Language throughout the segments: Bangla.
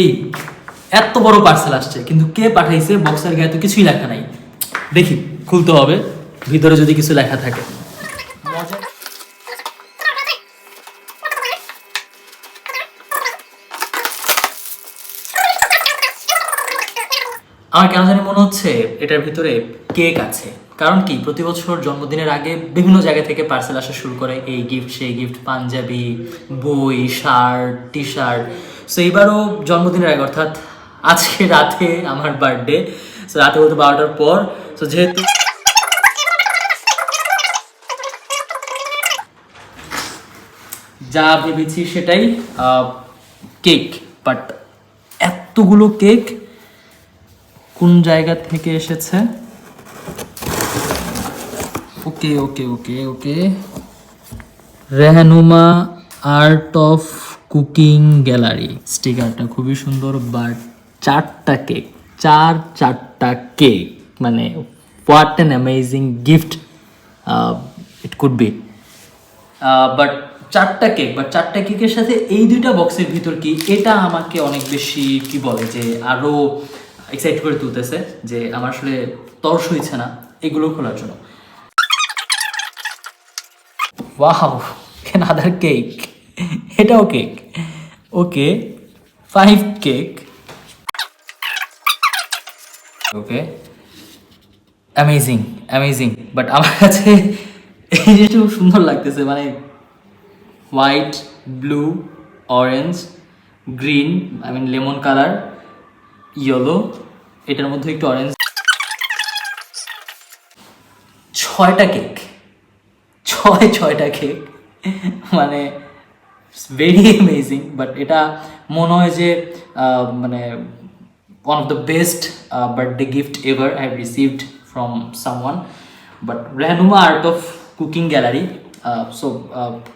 এই এত বড় পার্সেল আসছে, কিন্তু কে পাঠাইছে বক্সের গায়ে তো কিছুই লেখা নাই। দেখি, খুলতে হবে, ভিতরে যদি কিছু লেখা থাকে। মজা। আমার কেন জানি মনে হচ্ছে এটার ভিতরে কেক আছে। কারণ কি, প্রতি বছর জন্মদিনের আগে বিভিন্ন জায়গা থেকে পার্সেল আসা শুরু করে, এই গিফট সেই গিফট, পাঞ্জাবি, বই, শার্ট, টি শার্ট। সো এইবারও জন্মদিনের আগে, অর্থাৎ আজকে রাতে আমার বার্থডে। সো রাতে বলতে 12টার পর। সো যেহেতু যা ভেবেছি সেটাই, কেক। বাট এতগুলো কেক কোন জায়গা থেকে এসেছে? ওকে ওকে ওকে ওকে, রেহানুমা আর্ট অফ কুকিং গ্যালারি। স্টিকারটা খুবই সুন্দর, বাট চারটা কেক, চারটা কেক, মানে what an amazing gift it could be. But চারটা কেক, বাট চারটা কেকের সাথে এই দুইটা বক্সের ভিতর কি, এটা আমাকে অনেক বেশি কি বলে যে আরও এক্সাইট করে তুলতেছে, যে আমার আসলে তর্স হয়েছে না এগুলো খোলার জন্য। ওয়াও, another কেক, এটাও cake. Okay, 5 cake. Okay, amazing amazing. But আমার কাছে এই জিনিসটা খুব সুন্দর লাগতেছে, মানে white, blue, orange, green, I mean lemon colour, yellow, এটার মধ্যে একটু অরেঞ্জ। 6টা কেক, ছয়টা কেক, মানে ভেরি অ্যামেজিং। বাট এটা মনে হয় যে মানে one of the best birthday gift ever I have received from someone. But Rehanuma art of cooking gallery. So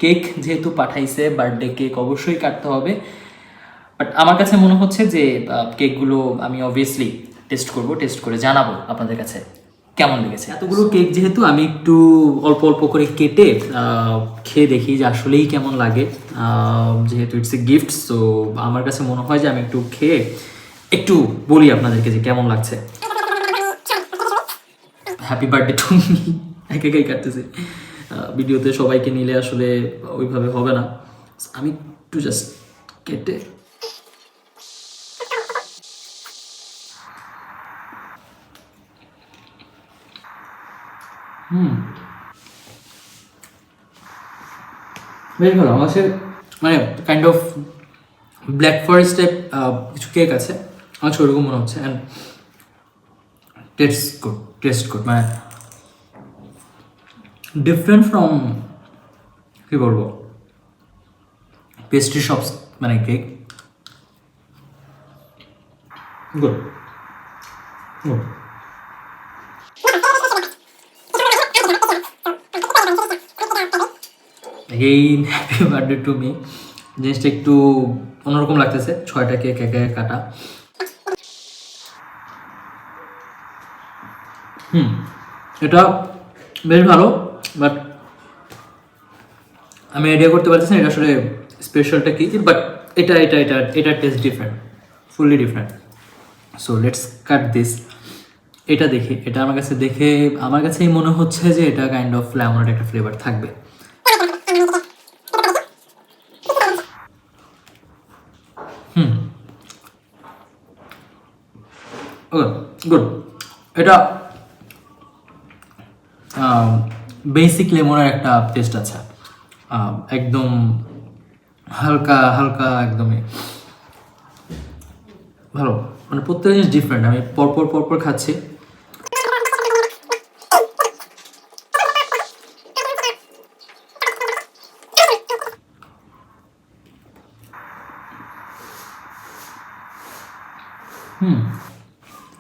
cake যেহেতু পাঠাইছে, বার্থডে কেক অবশ্যই কাটতে হবে। বাট আমার কাছে মনে হচ্ছে যে কেকগুলো আমি অবভিয়াসলি টেস্ট করব, টেস্ট করে জানাবো আপনাদের কাছে কেমন লেগেছে। এতগুলো কেক যেহেতু, আমি একটু অল্প অল্প করে কেটে খেয়ে দেখি যে আসলেই কেমন লাগে। যেহেতু ইটস এ গিফট, সো আমার কাছে মনে হয় যে আমি একটু খেয়ে একটু বলি আপনাদেরকে যে কেমন লাগছে। Happy birthday to me. একে একাই কাটতেছি, ভিডিওতে সবাইকে নিলে আসলে ওইভাবে হবে না। আমি একটু জাস্ট কেটে, বেশ ভালো। আমার কাছে মানে kind of black forest type কিছু কেক আছে, আমার ওরকম মনে হচ্ছে। অ্যান্ড টেস্ট গুড, মানে ডিফারেন্ট ফ্রম, কী বলবো, পেস্ট্রি শপস মানে cake. Good good. Again happy birthday to me. জিনিসটা একটু অন্যরকম লাগতেছে, 6টা কেক একে কাটা। এটা বেশ ভালো, বাট আমি আইডিয়া করতে পারতেছি না এটা আসলে স্পেশালটা কি। বাট এটা test different, fully different. So let's cut this. এটা দেখে, এটা আমার কাছেই মনে হচ্ছে যে এটা কাইন্ড অফ লেমনের একটা ফ্লেভার থাকবে। ওকে, গুড। এটা বেসিক লেমনের একটা টেস্ট আছে, একদম হালকা হালকা, একদমই ভালো। মানে প্রত্যেকটা জিনিস ডিফারেন্ট, আমি পরপর খাচ্ছি।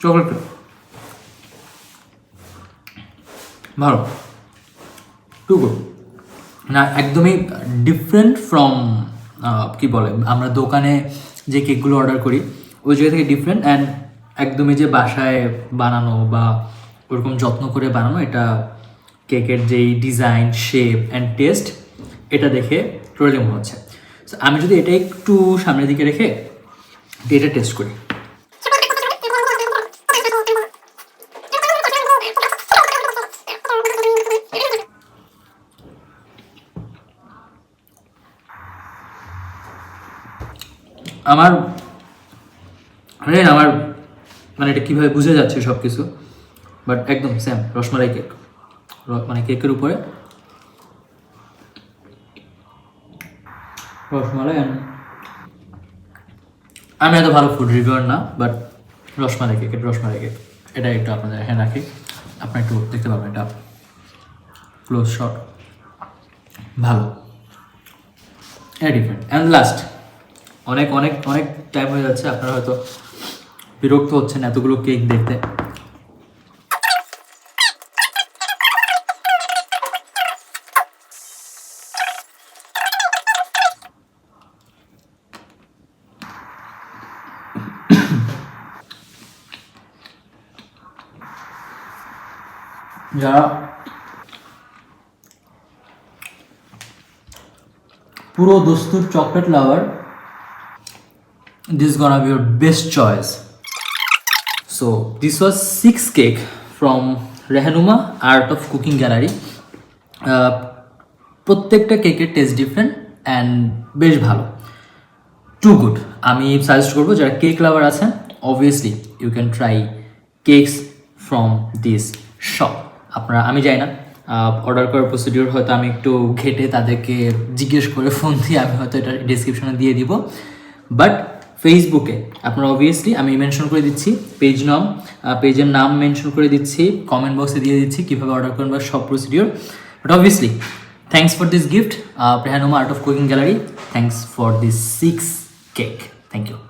চকলেট ভালো, টু গুড। না, একদমই ডিফারেন্ট ফ্রম কি বলে আমরা দোকানে যে কেকগুলো অর্ডার করি ওই জায়গা থেকে ডিফারেন্ট। অ্যান্ড একদমই যে বাসায় বানানো বা ওরকম যত্ন করে বানানো, এটা কেকের যেই ডিজাইন, শেপ অ্যান্ড টেস্ট, এটা দেখে টোটালি মনে হচ্ছে। আমি যদি এটা একটু সামনের দিকে রেখে এটা টেস্ট করি। আমার আমার মানে এটা কীভাবে বুঝে যাচ্ছে সব কিছু, বাট একদম সেম রসমালাই কেক, মানে কেকের উপরে রসমালাই। আমি এত ভালো ফুড রিভিউয়ার না, বাট রসমালাই কেক এটা একটু আপনাদের হ্যাঁ রাখি, আপনারা একটু দেখতে পাবেন, এটা ক্লোজ শট ভালো, এটা ডিফারেন্ট। অ্যান্ড লাস্ট, অনেক অনেক অনেক টাইম হয়ে যাচ্ছে, আপনারা হয়তো বিরক্ত হচ্ছেন এতগুলো কেক দেখতে। যারা পুরো দস্তুর chocolate lover, this is gonna be your best choice. So this was 6 cake from Rehanuma Art of Cooking Gallery. প্রত্যেকটা কেকের টেস্ট ডিফারেন্ট অ্যান্ড বেশ ভালো, টু গুড। আমি সাজেস্ট করবো যারা কেক লাভার আছেন, obviously you can try cakes from this shop. আপনারা, আমি যাই না, অর্ডার করার প্রসিডিওর হয়তো আমি একটু ঘেটে তাদেরকে জিজ্ঞেস করে ফোন দিয়ে আমি হয়তো এটা ডিসক্রিপশনে দিয়ে দিব, বাট ফেসবুকে আপনারা অবভিয়াসলি আমি মেনশন করে দিচ্ছি, পেজের নাম মেনশন করে দিচ্ছি, কমেন্ট বক্সে দিয়ে দিচ্ছি কীভাবে অর্ডার করবেন বা সব procedure. But obviously thanks for this gift, Rehanuma Art of Cooking Gallery. Thanks for this 6 cake. Thank you.